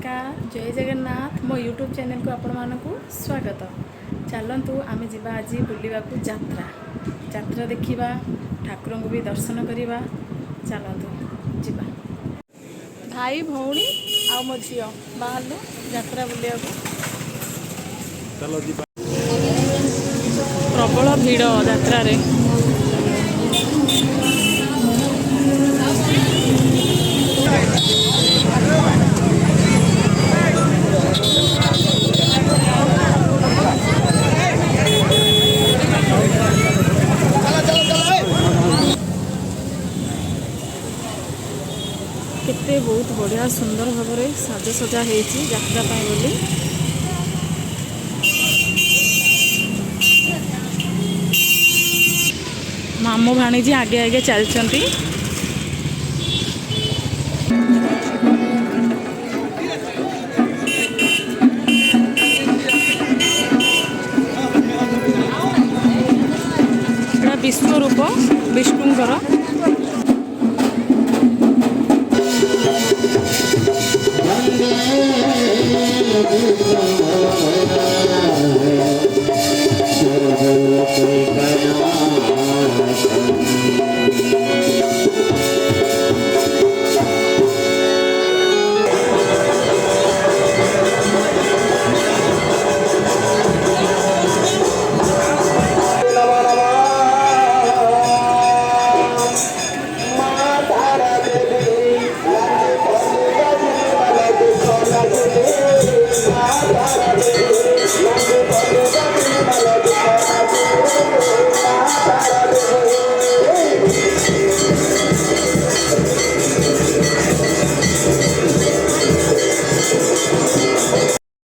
नमस्कार जय जगन्नाथ मो यूट्यूब चैनल को आपण मानक स्वागत। चलतु आम जा आज बुलवा यात्रा यात्रा देखा ठाकुर को भी दर्शन करवा। चलतु जा भाई भौणी आ मो झी बाहर यात्रा बुलिया प्रबल भीड़ यात्रा रे। केते बहुत बढ़िया सुंदर भाव में साजसजा होती यात्रा बोली। मामू भाणीजी आगे आगे चलती। विश्वरूप विष्णुंकर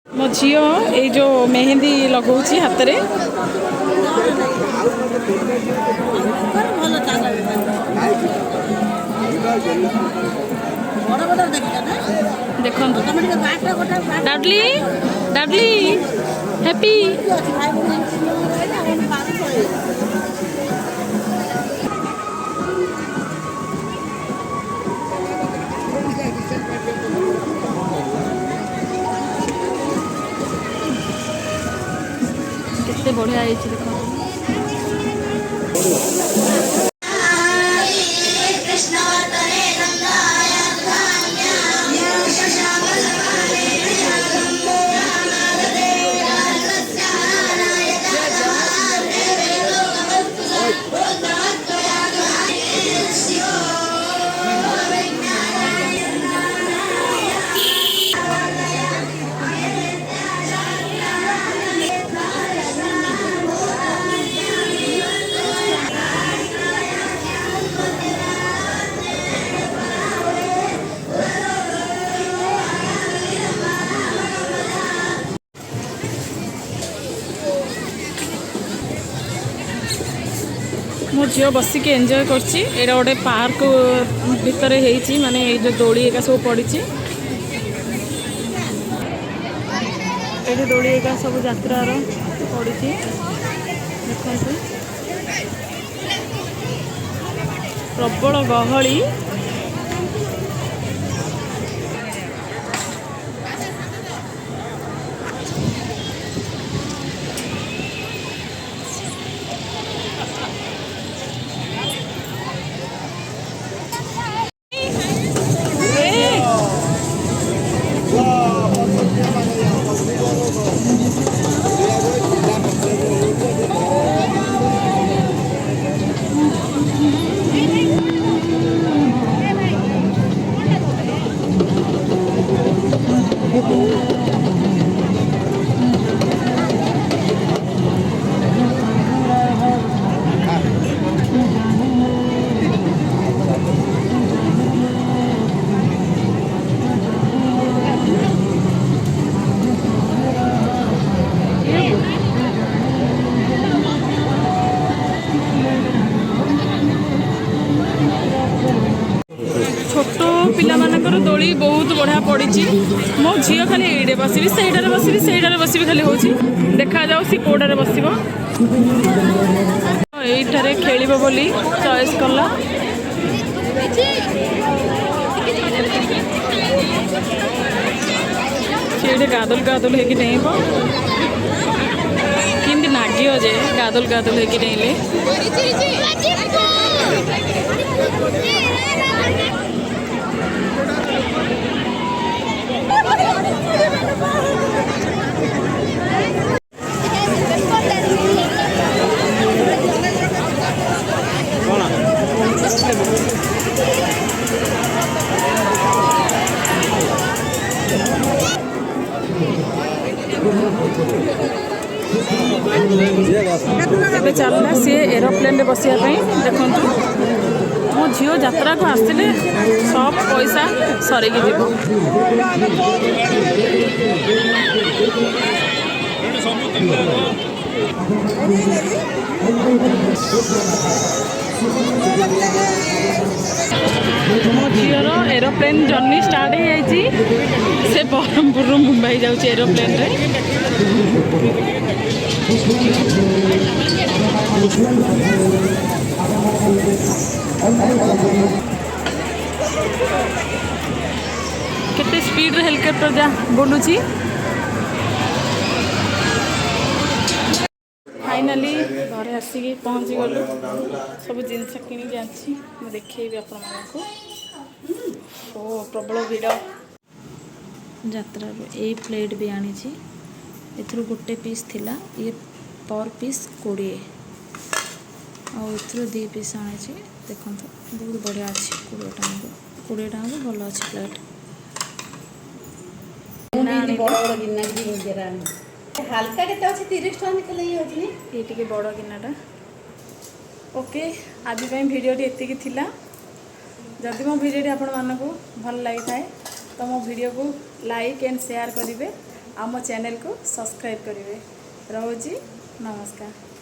मो झील ये जो मेहंदी लगौची हाथ रे देखो डाडली डाडली हैप्पी केते बढ़िया है देखो। मो झील बसिक एंजॉय करछि। एटा गोटे पार्क भितर होती माने जो दोली एका सब पड़ी ये दोली एका सब यात्रार पड़ी देखते प्रबल गहली। पिलामानकर दोली बहुत बढ़िया पड़ी। मो झील खाली ये बसबी सहीटार बसबी सहीटार बसबी खाली हूँ देखा जाऊ सी कौटारे बस यहीठारे खेल बोली चॉइस कला। सीटे गादुल गादुल है कि नहीं वो किंदी नागियो जे गादुल गादुल है कि नहीं ले ଏବେ ଚାଲିଲା ସିଏ ଏରୋପ୍ଲେନ୍ରେ ବସିବା ପାଇଁ ଦେଖନ୍ତୁ ମୋ ଝିଅ ଯାତ୍ରାକୁ ଆସିଥିଲେ ସବୁ ପଇସା ସରିକି ଯିବ ମୋ ଝିଅର ଏରୋପ୍ଲେନ୍ ଜର୍ଣ୍ଣି ଷ୍ଟାର୍ଟ ହେଇଯାଇଛି ସେ ବ୍ରହ୍ମପୁରରୁ ମୁମ୍ବାଇ ଯାଉଛି ଏରୋପ୍ଲେନ୍ରେ केते स्पीड रे हेलिकॉप्टर जा बोलुची फाइनाली घरे आसिक पहुँची गलु सब जिनस किणी जाची मैं देखिए आपण मानक ओ प्रबल भिड़ यात्रा ए प्लेट भी आनी एथुरु गोटे पीस थिला ये पर पीस 20 और एथुरु 2 पीस आनी देखो बहुत बढ़िया अच्छी 20 टाँग भल अच्छी प्लेट हल्का के 30 टका ये टिके बड़ गिनाटा ओके आज भिडियोटी एतिकी थिला जदि मो भिडियोटी आपण मानकु भल लगी थाए तो मो भिडियो को लाइक एंड शेयर करेंगे आ मो चैनल को सब्सक्राइब करेंगे रोजी नमस्कार।